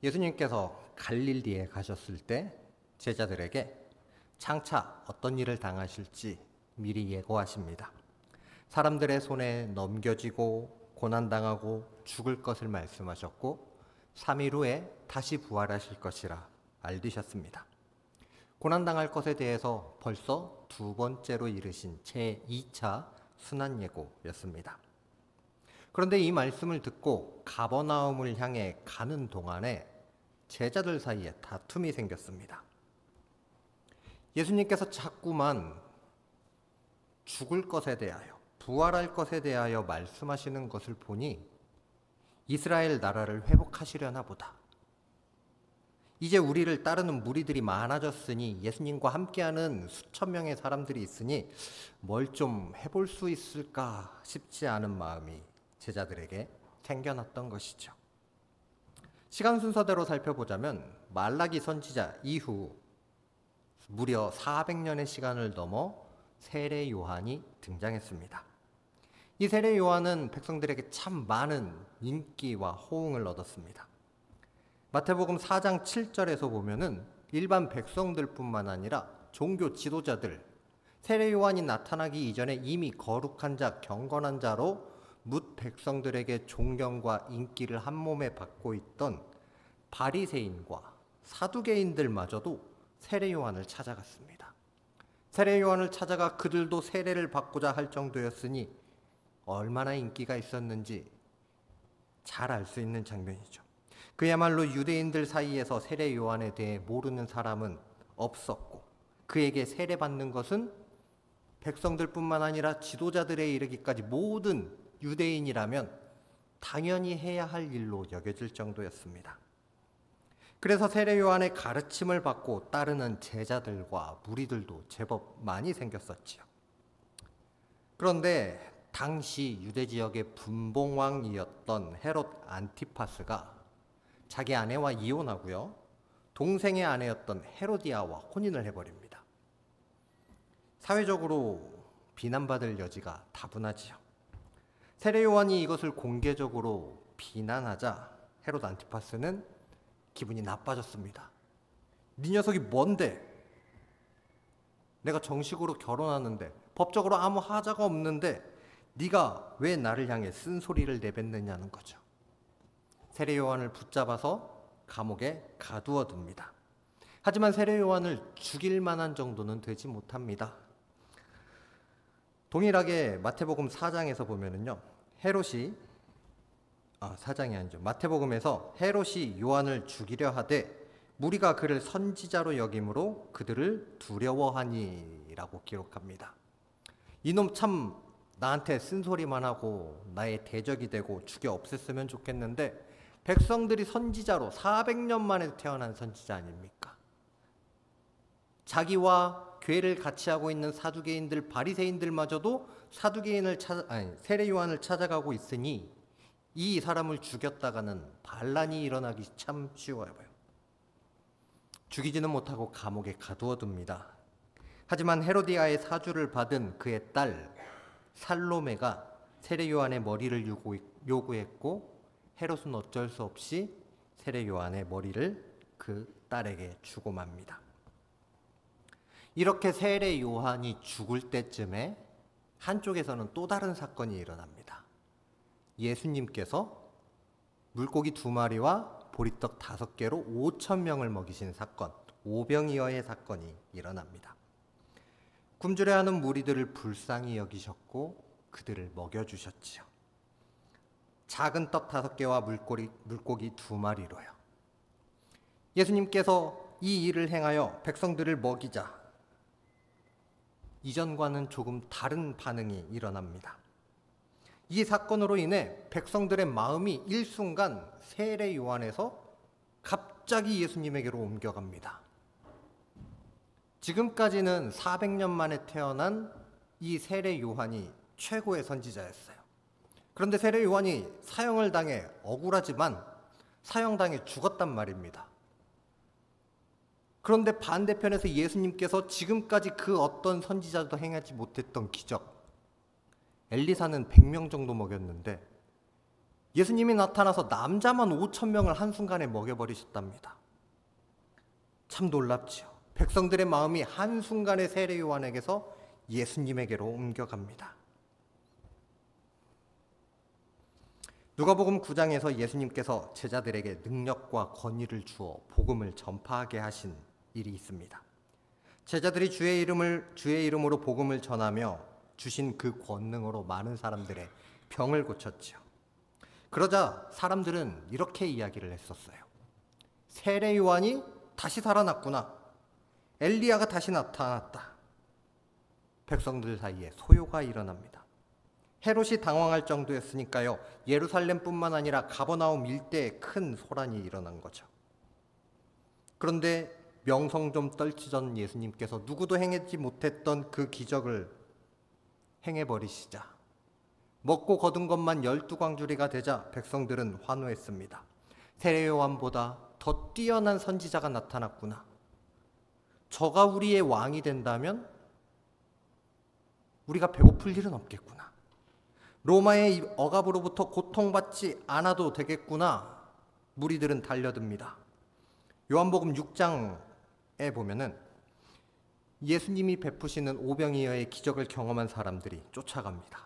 예수님께서 갈릴리에 가셨을 때 제자들에게 장차 어떤 일을 당하실지 미리 예고하십니다. 사람들의 손에 넘겨지고 고난당하고 죽을 것을 말씀하셨고 3일 후에 다시 부활하실 것이라 알리셨습니다. 고난당할 것에 대해서 벌써 두 번째로 이르신 제2차 순환예고였습니다. 그런데 이 말씀을 듣고 가버나움을 향해 가는 동안에 제자들 사이에 다툼이 생겼습니다. 예수님께서 자꾸만 죽을 것에 대하여, 부활할 것에 대하여 말씀하시는 것을 보니 이스라엘 나라를 회복하시려나 보다. 이제 우리를 따르는 무리들이 많아졌으니, 예수님과 함께하는 수천 명의 사람들이 있으니 뭘 좀 해볼 수 있을까 싶지 않은 마음이 제자들에게 생겨났던 것이죠. 시간 순서대로 살펴보자면 말라기 선지자 이후 무려 400년의 시간을 넘어 세례 요한이 등장했습니다. 이 세례 요한은 백성들에게 참 많은 인기와 호응을 얻었습니다. 마태복음 4장 7절에서 보면은 일반 백성들뿐만 아니라 종교 지도자들, 세례 요한이 나타나기 이전에 이미 거룩한 자, 경건한 자로 뭇 백성들에게 존경과 인기를 한 몸에 받고 있던 바리새인과 사두개인들마저도 세례 요한을 찾아갔습니다. 세례 요한을 찾아가 그들도 세례를 받고자 할 정도였으니 얼마나 인기가 있었는지 잘 알 수 있는 장면이죠. 그야말로 유대인들 사이에서 세례 요한에 대해 모르는 사람은 없었고, 그에게 세례받는 것은 백성들뿐만 아니라 지도자들에 이르기까지 모든 유대인이라면 당연히 해야 할 일로 여겨질 정도였습니다. 그래서 세례 요한의 가르침을 받고 따르는 제자들과 무리들도 제법 많이 생겼었지요. 그런데 당시 유대 지역의 분봉왕이었던 헤롯 안티파스가 자기 아내와 이혼하고요, 동생의 아내였던 헤로디아와 혼인을 해버립니다. 사회적으로 비난받을 여지가 다분하지요. 세례 요한이 이것을 공개적으로 비난하자 헤롯 안티파스는 기분이 나빠졌습니다. 네 녀석이 뭔데? 내가 정식으로 결혼하는데, 법적으로 아무 하자가 없는데 네가 왜 나를 향해 쓴소리를 내뱉느냐는 거죠. 세례 요한을 붙잡아서 감옥에 가두어 둡니다. 하지만 세례 요한을 죽일 만한 정도는 되지 못합니다. 동일하게 마태복음 4장에서 보면은요, 마태복음에서 헤롯이 요한을 죽이려 하되 무리가 그를 선지자로 여김으로 그들을 두려워하니라고 기록합니다. 이놈 참 나한테 쓴소리만 하고 나의 대적이 되고 죽여 없앴으면 좋겠는데, 백성들이 선지자로 400년 만에 태어난 선지자 아닙니까? 자기와 괴를 같이 하고 있는 사두개인들, 바리새인들마저도 세례 요한을 찾아가고 있으니 이 사람을 죽였다가는 반란이 일어나기 참 쉬워요. 죽이지는 못하고 감옥에 가두어둡니다. 하지만 헤로디아의 사주를 받은 그의 딸 살로메가 세례 요한의 머리를 요구했고, 헤롯은 어쩔 수 없이 세례 요한의 머리를 그 딸에게 주고 맙니다. 이렇게 세례 요한이 죽을 때쯤에 한쪽에서는 또 다른 사건이 일어납니다. 예수님께서 물고기 2마리와 보리떡 5개로 5,000명을 먹이신 사건, 오병이어의 사건이 일어납니다. 굶주려하는 무리들을 불쌍히 여기셨고 그들을 먹여주셨지요. 작은 떡 5개와 물고기 2마리로요. 예수님께서 이 일을 행하여 백성들을 먹이자 이전과는 조금 다른 반응이 일어납니다. 이 사건으로 인해 백성들의 마음이 일순간 세례 요한에서 갑자기 예수님에게로 옮겨갑니다. 지금까지는 400년 만에 태어난 이 세례 요한이 최고의 선지자였어요. 그런데 세례 요한이 사형을 당해 억울하지만 사형당해 죽었단 말입니다. 그런데 반대편에서 예수님께서 지금까지 그 어떤 선지자도 행하지 못했던 기적, 엘리사는 100명 정도 먹였는데 예수님이 나타나서 남자만 5천 명을 한순간에 먹여버리셨답니다. 참 놀랍지요. 백성들의 마음이 한순간에 세례 요한에게서 예수님에게로 옮겨갑니다. 누가복음 9장에서 예수님께서 제자들에게 능력과 권위를 주어 복음을 전파하게 하신 일이 있습니다. 제자들이 주의 이름으로 복음을 전하며 주신 그 권능으로 많은 사람들의 병을 고쳤지요. 그러자 사람들은 이렇게 이야기를 했었어요. 세례 요한이 다시 살아났구나. 엘리야가 다시 나타났다. 백성들 사이에 소요가 일어납니다. 헤롯이 당황할 정도였으니까요. 예루살렘뿐만 아니라 가버나움 일대에 큰 소란이 일어난 거죠. 그런데 명성 좀 떨치던 예수님께서 누구도 행하지 못했던 그 기적을 행해버리시자 먹고 거둔 것만 12광주리가 되자 백성들은 환호했습니다. 세례 요한보다 더 뛰어난 선지자가 나타났구나. 저가 우리의 왕이 된다면 우리가 배고플 일은 없겠구나. 로마의 억압으로부터 고통받지 않아도 되겠구나. 무리들은 달려듭니다. 요한복음 6장에 보면은 예수님이 베푸시는 오병이어의 기적을 경험한 사람들이 쫓아갑니다.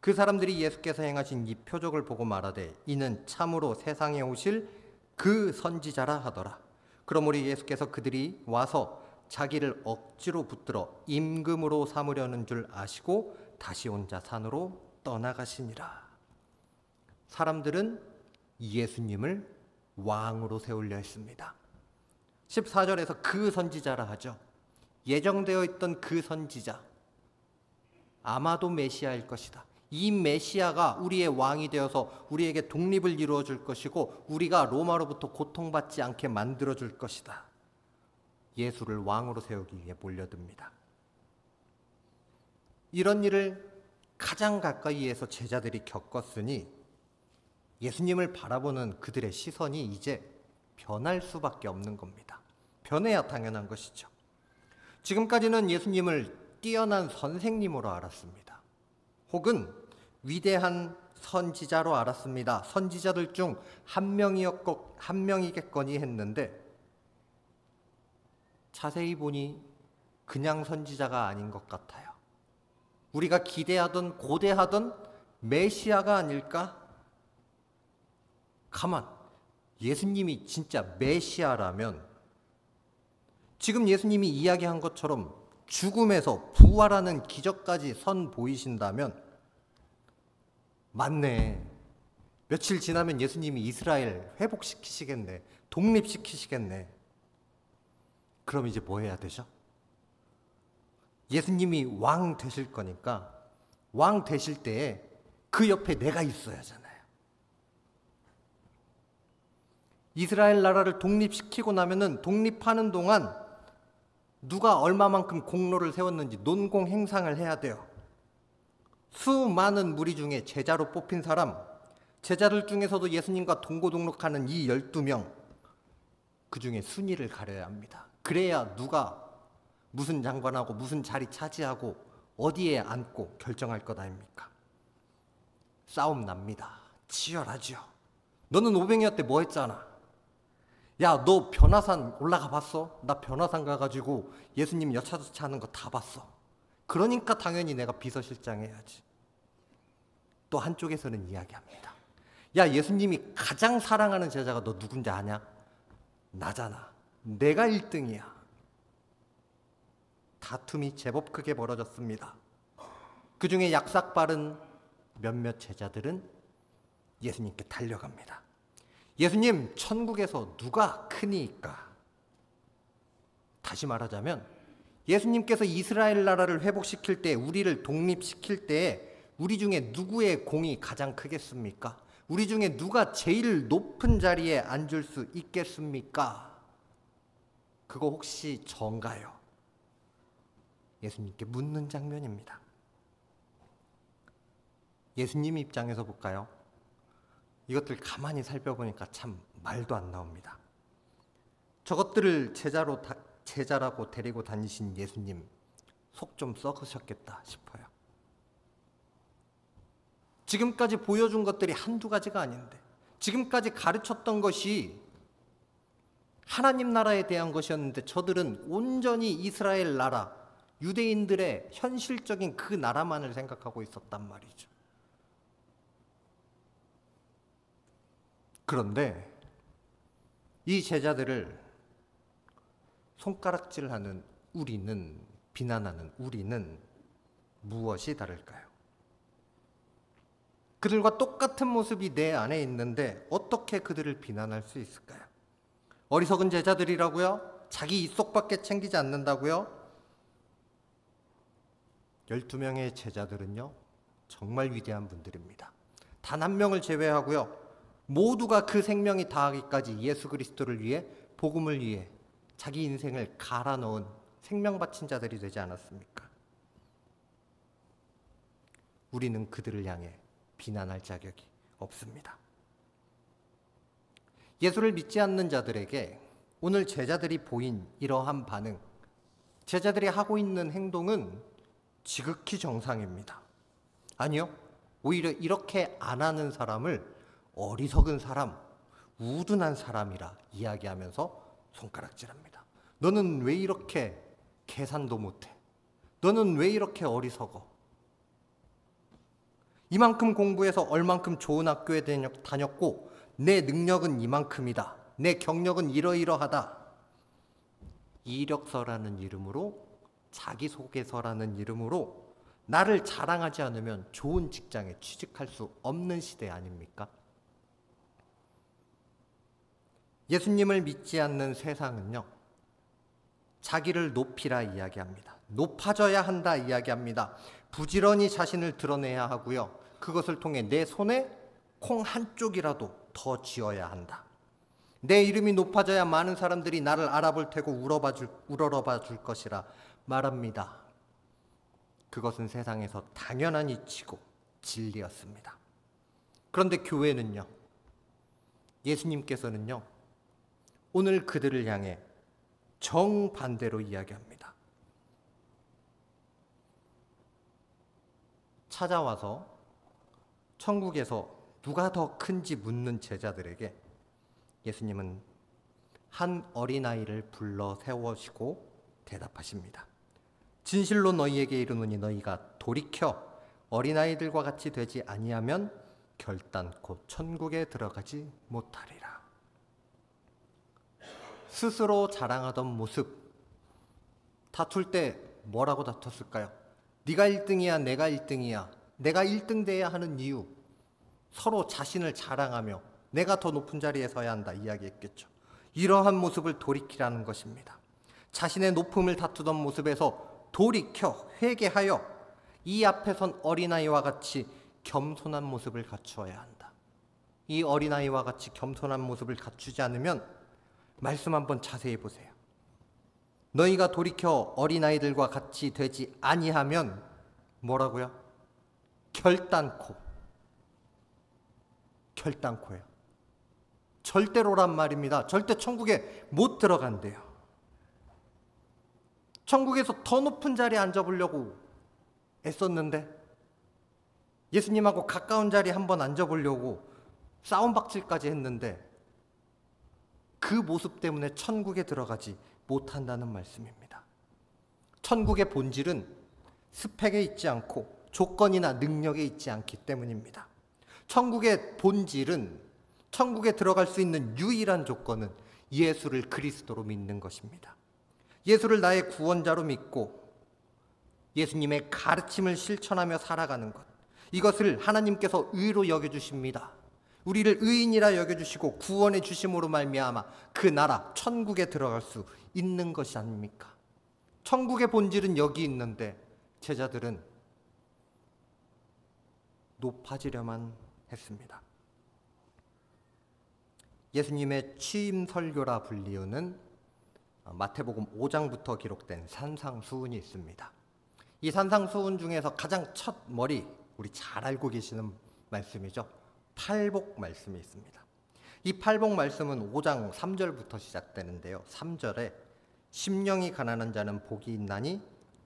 그 사람들이 예수께서 행하신 이 표적을 보고 말하되 이는 참으로 세상에 오실 그 선지자라 하더라. 그러므로 예수께서 그들이 와서 자기를 억지로 붙들어 임금으로 삼으려는 줄 아시고 다시 혼자 산으로 떠나가시니라. 사람들은 예수님을 왕으로 세우려 했습니다. 14절에서 그 선지자라 하죠. 예정되어 있던 그 선지자, 아마도 메시아일 것이다. 이 메시아가 우리의 왕이 되어서 우리에게 독립을 이루어 줄 것이고 우리가 로마로부터 고통받지 않게 만들어 줄 것이다. 예수를 왕으로 세우기 위해 몰려듭니다. 이런 일을 가장 가까이에서 제자들이 겪었으니 예수님을 바라보는 그들의 시선이 이제 변할 수밖에 없는 겁니다. 변해야 당연한 것이죠. 지금까지는 예수님을 뛰어난 선생님으로 알았습니다. 혹은 위대한 선지자로 알았습니다. 선지자들 중 한 명이겠거니 했는데 자세히 보니 그냥 선지자가 아닌 것 같아요. 우리가 기대하던 고대하던 메시아가 아닐까? 가만, 예수님이 진짜 메시아라면 지금 예수님이 이야기한 것처럼 죽음에서 부활하는 기적까지 선보이신다면 맞네. 며칠 지나면 예수님이 이스라엘 회복시키시겠네. 독립시키시겠네. 그럼 이제 뭐 해야 되죠? 예수님이 왕 되실 거니까 왕 되실 때에 그 옆에 내가 있어야 하잖아요. 이스라엘 나라를 독립시키고 나면은 독립하는 동안 누가 얼마만큼 공로를 세웠는지 논공 행상을 해야 돼요. 수많은 무리 중에 제자로 뽑힌 사람, 제자들 중에서도 예수님과 동고동록하는 이 12명, 그 중에 순위를 가려야 합니다. 그래야 누가 무슨 장관하고 무슨 자리 차지하고 어디에 앉고 결정할 것 아닙니까? 싸움 납니다. 치열하죠. 너는 오병이어 때 뭐 했잖아. 야, 너 변화산 올라가 봤어? 나 변화산 가가지고 예수님 여차저차 하는 거 다 봤어. 그러니까 당연히 내가 비서실장 해야지. 또 한쪽에서는 이야기합니다. 야, 예수님이 가장 사랑하는 제자가 너 누군지 아냐? 나잖아. 내가 1등이야. 다툼이 제법 크게 벌어졌습니다. 그 중에 약삭 빠른 몇몇 제자들은 예수님께 달려갑니다. 예수님, 천국에서 누가 크니까? 다시 말하자면 예수님께서 이스라엘 나라를 회복시킬 때, 우리를 독립시킬 때 우리 중에 누구의 공이 가장 크겠습니까? 우리 중에 누가 제일 높은 자리에 앉을 수 있겠습니까? 그거 혹시 전가요? 예수님께 묻는 장면입니다. 예수님 입장에서 볼까요? 이것들 가만히 살펴보니까 참 말도 안 나옵니다. 저것들을 제자라고 데리고 다니신 예수님 속 좀 썩으셨겠다 싶어요. 지금까지 보여준 것들이 한두 가지가 아닌데, 지금까지 가르쳤던 것이 하나님 나라에 대한 것이었는데 저들은 온전히 이스라엘 나라, 유대인들의 현실적인 그 나라만을 생각하고 있었단 말이죠. 그런데 이 제자들을 손가락질하는 우리는, 비난하는 우리는 무엇이 다를까요? 그들과 똑같은 모습이 내 안에 있는데 어떻게 그들을 비난할 수 있을까요? 어리석은 제자들이라고요? 자기 입속밖에 챙기지 않는다고요? 12명의 제자들은요, 정말 위대한 분들입니다. 단 한 명을 제외하고요, 모두가 그 생명이 다하기까지 예수 그리스도를 위해, 복음을 위해 자기 인생을 갈아 넣은 생명 바친 자들이 되지 않았습니까? 우리는 그들을 향해 비난할 자격이 없습니다. 예수를 믿지 않는 자들에게 오늘 제자들이 보인 이러한 반응, 제자들이 하고 있는 행동은 지극히 정상입니다. 아니요, 오히려 이렇게 안 하는 사람을 어리석은 사람, 우둔한 사람이라 이야기하면서 손가락질합니다. 너는 왜 이렇게 계산도 못해? 너는 왜 이렇게 어리석어? 이만큼 공부해서 얼만큼 좋은 학교에 다녔고 내 능력은 이만큼이다. 내 경력은 이러이러하다. 이력서라는 이름으로, 자기소개서라는 이름으로 나를 자랑하지 않으면 좋은 직장에 취직할 수 없는 시대 아닙니까? 예수님을 믿지 않는 세상은요, 자기를 높이라 이야기합니다. 높아져야 한다 이야기합니다. 부지런히 자신을 드러내야 하고요, 그것을 통해 내 손에 콩 한 쪽이라도 더 쥐어야 한다. 내 이름이 높아져야 많은 사람들이 나를 알아볼 테고 우러러봐 줄 것이라 말합니다. 그것은 세상에서 당연한 이치고 진리였습니다. 그런데 교회는요, 예수님께서는요, 오늘 그들을 향해 정반대로 이야기합니다. 찾아와서 천국에서 누가 더 큰지 묻는 제자들에게 예수님은 한 어린아이를 불러 세우시고 대답하십니다. 진실로 너희에게 이르노니 너희가 돌이켜 어린아이들과 같이 되지 아니하면 결단코 천국에 들어가지 못하리라. 스스로 자랑하던 모습, 다툴 때 뭐라고 다퉜을까요? 네가 1등이야, 내가 1등이야, 내가 1등 돼야 하는 이유, 서로 자신을 자랑하며 내가 더 높은 자리에 서야 한다 이야기했겠죠. 이러한 모습을 돌이키라는 것입니다. 자신의 높음을 다투던 모습에서 돌이켜 회개하여 이 앞에 선 어린아이와 같이 겸손한 모습을 갖추어야 한다. 이 어린아이와 같이 겸손한 모습을 갖추지 않으면 말씀 한번 자세히 보세요. 너희가 돌이켜 어린아이들과 같이 되지 아니하면 뭐라고요? 결단코예요. 절대로란 말입니다. 절대 천국에 못 들어간대요. 천국에서 더 높은 자리에 앉아보려고 애썼는데, 예수님하고 가까운 자리에 한번 앉아보려고 싸움박질까지 했는데 그 모습 때문에 천국에 들어가지 못한다는 말씀입니다. 천국의 본질은 스펙에 있지 않고 조건이나 능력에 있지 않기 때문입니다. 천국의 본질은, 천국에 들어갈 수 있는 유일한 조건은 예수를 그리스도로 믿는 것입니다. 예수를 나의 구원자로 믿고 예수님의 가르침을 실천하며 살아가는 것, 이것을 하나님께서 의로 여겨주십니다. 우리를 의인이라 여겨주시고 구원해 주심으로 말미암아 그 나라 천국에 들어갈 수 있는 것이 아닙니까? 천국의 본질은 여기 있는데 제자들은 높아지려만 했습니다. 예수님의 취임 설교라 불리우는 마태복음 5장부터 기록된 산상수훈이 있습니다. 이 산상수훈 중에서 가장 첫 머리, 우리 잘 알고 계시는 말씀이죠. 팔복 말씀이 있습니다. 이 팔복 말씀은 5장 3절부터 시작되는데요. 3절에 심령이 가난한 자는 복이 있나니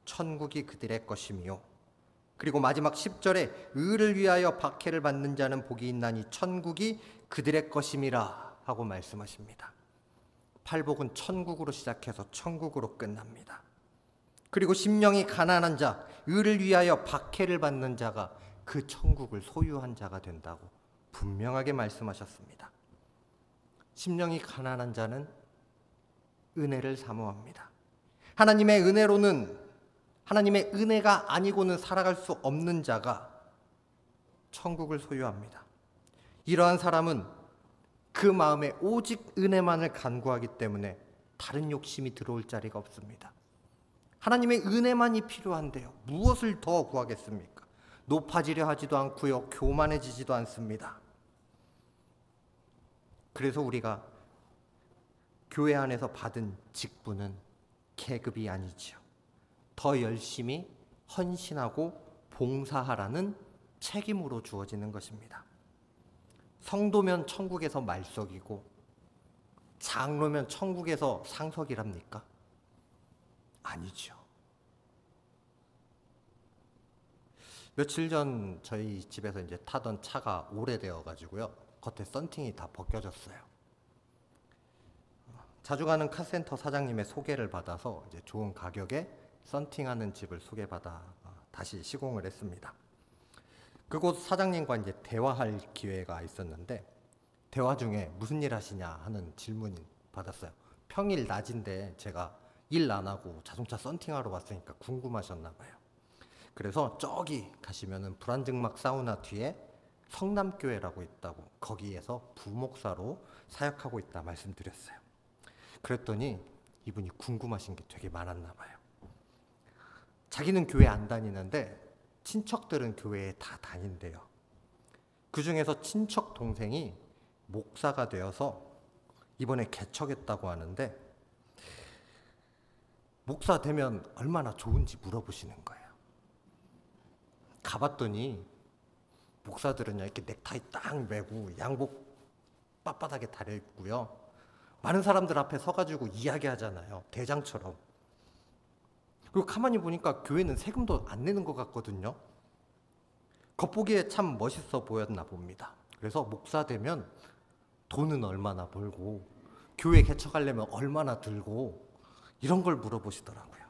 천국이 그들의 것이며 그리고 마지막 10절에 의를 위하여 박해를 받는 자는 복이 있나니 천국이 그들의 것임이라 하고 말씀하십니다. 팔복은 천국으로 시작해서 천국으로 끝납니다. 그리고 심령이 가난한 자, 의를 위하여 박해를 받는 자가 그 천국을 소유한 자가 된다고 분명하게 말씀하셨습니다. 심령이 가난한 자는 은혜를 사모합니다. 하나님의 은혜로는, 하나님의 은혜가 아니고는 살아갈 수 없는 자가 천국을 소유합니다. 이러한 사람은 그 마음에 오직 은혜만을 간구하기 때문에 다른 욕심이 들어올 자리가 없습니다. 하나님의 은혜만이 필요한데요, 무엇을 더 구하겠습니까? 높아지려 하지도 않고요, 교만해지지도 않습니다. 그래서 우리가 교회 안에서 받은 직분은 계급이 아니지요. 더 열심히 헌신하고 봉사하라는 책임으로 주어지는 것입니다. 성도면 천국에서 말석이고 장로면 천국에서 상석이랍니까? 아니죠. 며칠 전 저희 집에서 이제 타던 차가 오래되어 가지고요, 겉에 썬팅이 다 벗겨졌어요. 자주 가는 카센터 사장님의 소개를 받아서 이제 좋은 가격에 썬팅하는 집을 소개받아 다시 시공을 했습니다. 그곳 사장님과 이제 대화할 기회가 있었는데, 대화 중에 무슨 일 하시냐 하는 질문을 받았어요. 평일 낮인데 제가 일 안 하고 자동차 썬팅하러 왔으니까 궁금하셨나 봐요. 그래서 저기 가시면은 불안증막 사우나 뒤에 성남교회라고 있다고, 거기에서 부목사로 사역하고 있다 말씀드렸어요. 그랬더니 이분이 궁금하신 게 되게 많았나 봐요. 자기는 교회 안 다니는데 친척들은 교회에 다 다닌대요. 그 중에서 친척 동생이 목사가 되어서 이번에 개척했다고 하는데, 목사 되면 얼마나 좋은지 물어보시는 거예요. 가봤더니 목사들은요, 이렇게 넥타이 딱 매고 양복 빳빳하게 달려있고요, 많은 사람들 앞에 서가지고 이야기하잖아요, 대장처럼. 그리고 가만히 보니까 교회는 세금도 안 내는 것 같거든요. 겉보기에 참 멋있어 보였나 봅니다. 그래서 목사 되면 돈은 얼마나 벌고 교회 개척하려면 얼마나 들고 이런 걸 물어보시더라고요.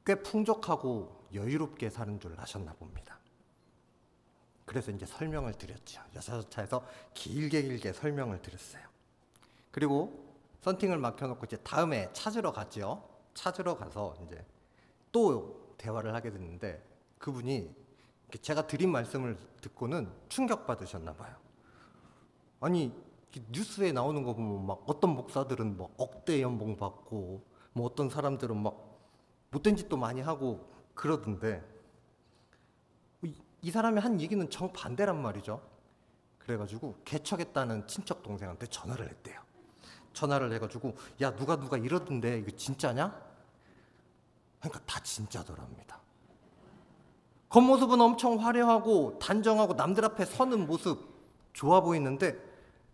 꽤 풍족하고 여유롭게 사는 줄 아셨나 봅니다. 그래서 이제 설명을 드렸죠. 여차저차해서 길게 설명을 드렸어요. 그리고 썬팅을 맡겨놓고 이제 다음에 찾으러 갔죠. 찾으러 가서 이제 또 대화를 하게 됐는데, 그분이 제가 드린 말씀을 듣고는 충격받으셨나 봐요. 아니, 뉴스에 나오는 거 보면 막 어떤 목사들은 뭐 억대 연봉 받고 뭐 어떤 사람들은 막 못된 짓도 많이 하고 그러던데, 이 사람이 한 얘기는 정반대란 말이죠. 그래가지고 개척했다는 친척 동생한테 전화를 했대요. 전화를 해가지고, 야, 누가 이러던데 이거 진짜냐? 그러니까 다 진짜더랍니다. 겉모습은 엄청 화려하고 단정하고 남들 앞에 서는 모습 좋아 보이는데,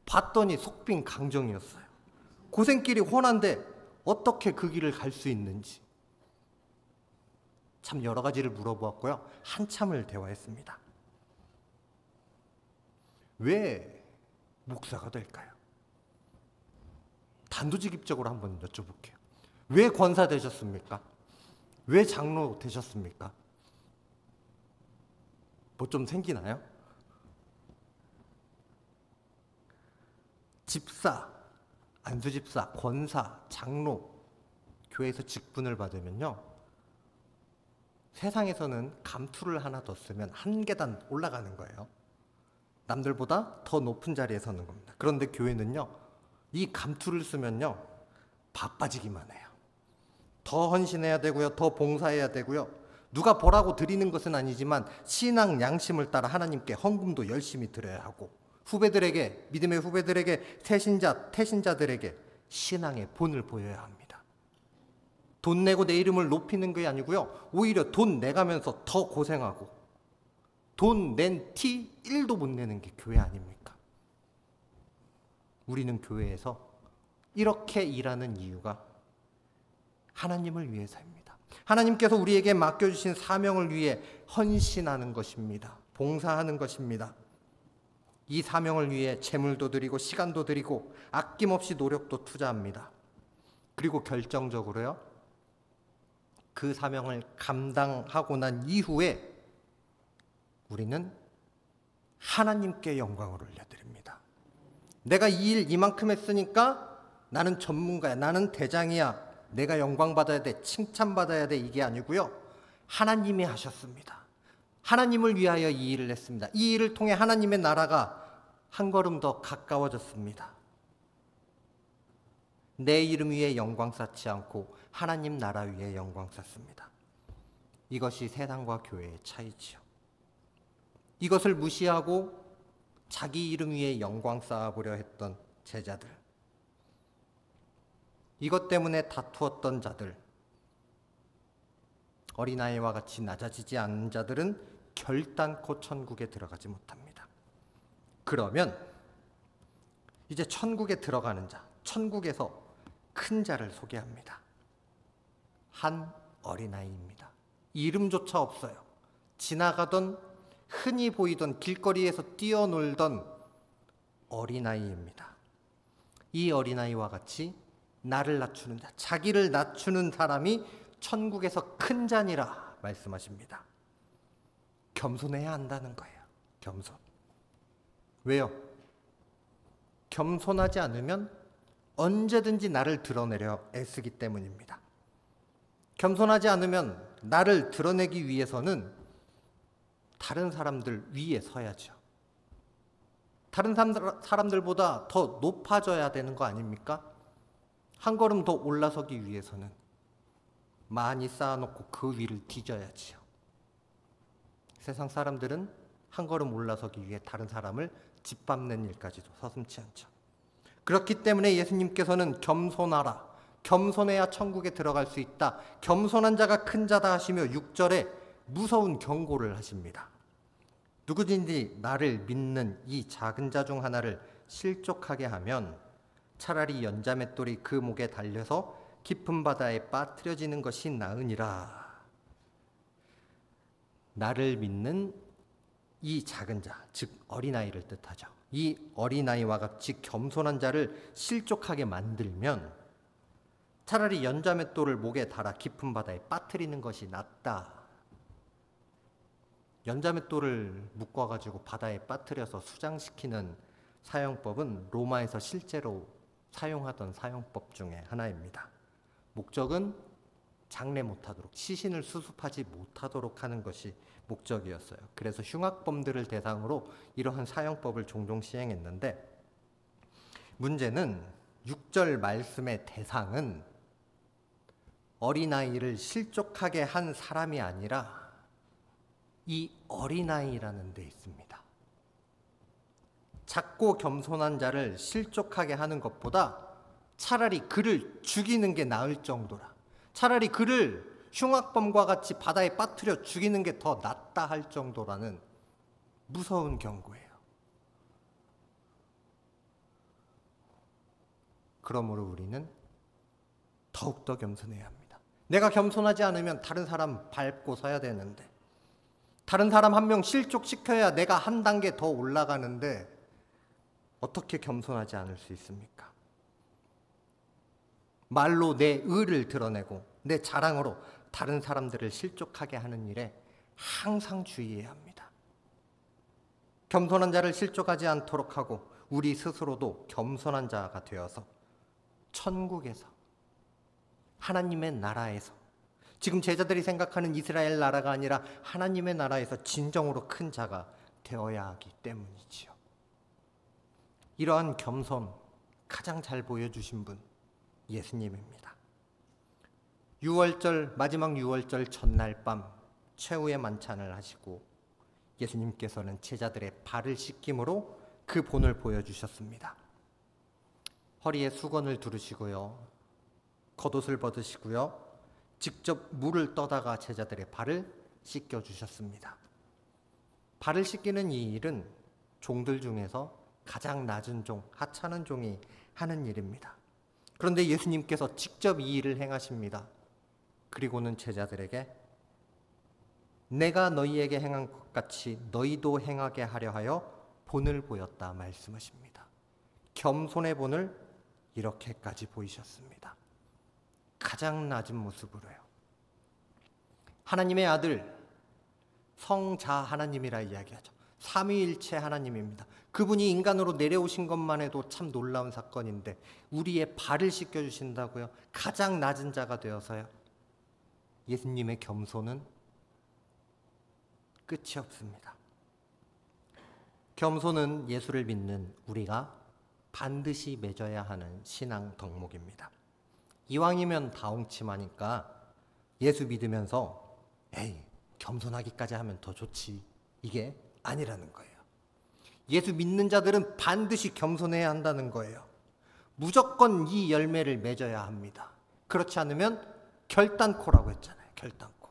봤더니 속빈 강정이었어요. 고생길이 훤한데 어떻게 그 길을 갈 수 있는지 참 여러 가지를 물어보았고요, 한참을 대화했습니다. 왜 목사가 될까요? 단도직입적으로 한번 여쭤볼게요. 왜 권사 되셨습니까? 왜 장로 되셨습니까? 뭐 좀 생기나요? 집사, 안수집사, 권사, 장로, 교회에서 직분을 받으면요, 세상에서는 감투를 하나 더 쓰면 한 계단 올라가는 거예요. 남들보다 더 높은 자리에 서는 겁니다. 그런데 교회는요, 이 감투를 쓰면요, 바빠지기만 해요. 더 헌신해야 되고요, 더 봉사해야 되고요, 누가 보라고 드리는 것은 아니지만 신앙 양심을 따라 하나님께 헌금도 열심히 드려야 하고, 후배들에게, 믿음의 후배들에게, 태신자들에게 신앙의 본을 보여야 합니다. 돈 내고 내 이름을 높이는 게 아니고요, 오히려 돈 내가면서 더 고생하고 돈 낸 티 1도 못 내는 게 교회 아닙니까? 우리는 교회에서 이렇게 일하는 이유가 하나님을 위해서입니다. 하나님께서 우리에게 맡겨주신 사명을 위해 헌신하는 것입니다. 봉사하는 것입니다. 이 사명을 위해 재물도 드리고 시간도 드리고 아낌없이 노력도 투자합니다. 그리고 결정적으로요, 그 사명을 감당하고 난 이후에 우리는 하나님께 영광을 올려드립니다. 내가 이 일 이만큼 했으니까 나는 전문가야, 나는 대장이야, 내가 영광받아야 돼, 칭찬받아야 돼, 이게 아니고요, 하나님이 하셨습니다. 하나님을 위하여 이 일을 했습니다. 이 일을 통해 하나님의 나라가 한 걸음 더 가까워졌습니다. 내 이름 위에 영광 쌓지 않고 하나님 나라 위에 영광 쌓습니다. 이것이 세상과 교회의 차이지요. 이것을 무시하고 자기 이름 위에 영광 쌓아보려 했던 제자들, 이것 때문에 다투었던 자들, 어린아이와 같이 낮아지지 않은 자들은 결단코 천국에 들어가지 못합니다. 그러면 이제 천국에 들어가는 자, 천국에서 큰 자를 소개합니다. 한 어린아이입니다. 이름조차 없어요. 지나가던, 흔히 보이던, 길거리에서 뛰어놀던 어린아이입니다. 이 어린아이와 같이 나를 낮추는 자, 자기를 낮추는 사람이 천국에서 큰 자니라 말씀하십니다. 겸손해야 한다는 거예요. 겸손. 왜요? 겸손하지 않으면 언제든지 나를 드러내려 애쓰기 때문입니다. 겸손하지 않으면 나를 드러내기 위해서는 다른 사람들 위에 서야죠. 다른 사람들보다 더 높아져야 되는 거 아닙니까? 한 걸음 더 올라서기 위해서는 많이 쌓아놓고 그 위를 뒤져야지요. 세상 사람들은 한 걸음 올라서기 위해 다른 사람을 짓밟는 일까지도 서슴지 않죠. 그렇기 때문에 예수님께서는 겸손하라, 겸손해야 천국에 들어갈 수 있다, 겸손한 자가 큰 자다 하시며 6절에 무서운 경고를 하십니다. 누구든지 나를 믿는 이 작은 자 중 하나를 실족하게 하면 차라리 연자맷돌이 그 목에 달려서 깊은 바다에 빠뜨려지는 것이 나으니라. 나를 믿는 이 작은 자, 즉 어린아이를 뜻하죠. 이 어린아이와 같이 겸손한 자를 실족하게 만들면 차라리 연자맷돌을 목에 달아 깊은 바다에 빠뜨리는 것이 낫다. 연자맷돌을 묶어가지고 바다에 빠뜨려서 수장시키는 사용법은 로마에서 실제로 사용하던 사용법 중에 하나입니다. 목적은 장례 못하도록, 시신을 수습하지 못하도록 하는 것이 목적이었어요. 그래서 흉악범들을 대상으로 이러한 사용법을 종종 시행했는데, 문제는 6절 말씀의 대상은 어린아이를 실족하게 한 사람이 아니라 이 어린아이라는 데 있습니다. 작고 겸손한 자를 실족하게 하는 것보다 차라리 그를 죽이는 게 나을 정도라, 차라리 그를 흉악범과 같이 바다에 빠뜨려 죽이는 게 더 낫다 할 정도라는 무서운 경고예요. 그러므로 우리는 더욱더 겸손해야 합니다. 내가 겸손하지 않으면 다른 사람 밟고 서야 되는데, 다른 사람 한 명 실족시켜야 내가 한 단계 더 올라가는데 어떻게 겸손하지 않을 수 있습니까? 말로 내 의를 드러내고 내 자랑으로 다른 사람들을 실족하게 하는 일에 항상 주의해야 합니다. 겸손한 자를 실족하지 않도록 하고 우리 스스로도 겸손한 자가 되어서 천국에서, 하나님의 나라에서, 지금 제자들이 생각하는 이스라엘 나라가 아니라 하나님의 나라에서 진정으로 큰 자가 되어야 하기 때문이지요. 이러한 겸손 가장 잘 보여주신 분 예수님입니다. 마지막 6월절 전날 밤 최후의 만찬을 하시고 예수님께서는 제자들의 발을 씻김으로 그 본을 보여주셨습니다. 허리에 수건을 두르시고요, 겉옷을 벗으시고요, 직접 물을 떠다가 제자들의 발을 씻겨주셨습니다. 발을 씻기는 이 일은 종들 중에서 가장 낮은 종, 하찮은 종이 하는 일입니다. 그런데 예수님께서 직접 이 일을 행하십니다. 그리고는 제자들에게 내가 너희에게 행한 것 같이 너희도 행하게 하려 하여 본을 보였다 말씀하십니다. 겸손의 본을 이렇게까지 보이셨습니다. 가장 낮은 모습으로요. 하나님의 아들 성자 하나님이라 이야기하죠. 삼위일체 하나님입니다. 그분이 인간으로 내려오신 것만 해도 참 놀라운 사건인데 우리의 발을 씻겨주신다고요. 가장 낮은 자가 되어서요. 예수님의 겸손은 끝이 없습니다. 겸손은 예수를 믿는 우리가 반드시 맺어야 하는 신앙 덕목입니다. 이왕이면 다홍치마니까 예수 믿으면서 에이 겸손하기까지 하면 더 좋지, 이게 아니라는 거예요. 예수 믿는 자들은 반드시 겸손해야 한다는 거예요. 무조건 이 열매를 맺어야 합니다. 그렇지 않으면 결단코라고 했잖아요. 결단코.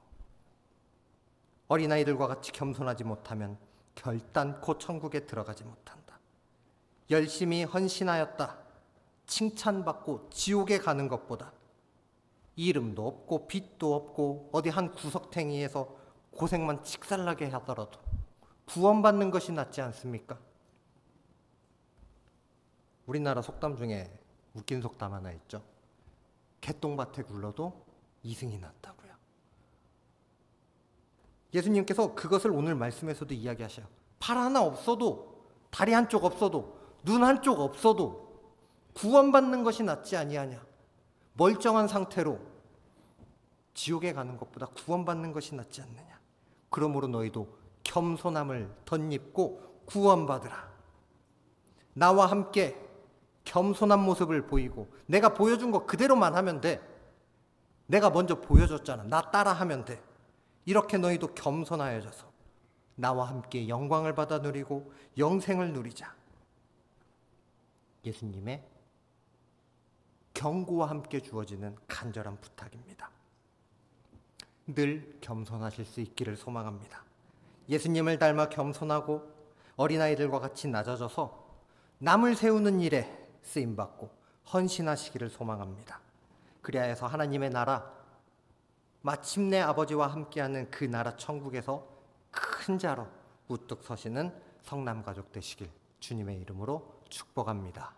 어린아이들과 같이 겸손하지 못하면 결단코 천국에 들어가지 못한다. 열심히 헌신하였다 칭찬받고 지옥에 가는 것보다 이름도 없고 빚도 없고 어디 한 구석탱이에서 고생만 칙살나게 하더라도 구원받는 것이 낫지 않습니까? 우리나라 속담 중에 웃긴 속담 하나 있죠. 개똥밭에 굴러도 이승이 낫다고요. 예수님께서 그것을 오늘 말씀에서도 이야기하셔요. 팔 하나 없어도, 다리 한쪽 없어도, 눈 한쪽 없어도 구원받는 것이 낫지 아니하냐. 멀쩡한 상태로 지옥에 가는 것보다 구원받는 것이 낫지 않느냐. 그러므로 너희도 겸손함을 덧입고 구원받으라. 나와 함께 겸손한 모습을 보이고 내가 보여준 거 그대로만 하면 돼. 내가 먼저 보여줬잖아. 나 따라 하면 돼. 이렇게 너희도 겸손하여져서 나와 함께 영광을 받아 누리고 영생을 누리자. 예수님의 경고와 함께 주어지는 간절한 부탁입니다. 늘 겸손하실 수 있기를 소망합니다. 예수님을 닮아 겸손하고 어린아이들과 같이 낮아져서 남을 세우는 일에 쓰임받고 헌신하시기를 소망합니다. 그리하여서 하나님의 나라, 마침내 아버지와 함께하는 그 나라 천국에서 큰 자로 우뚝 서시는 성남가족 되시길 주님의 이름으로 축복합니다.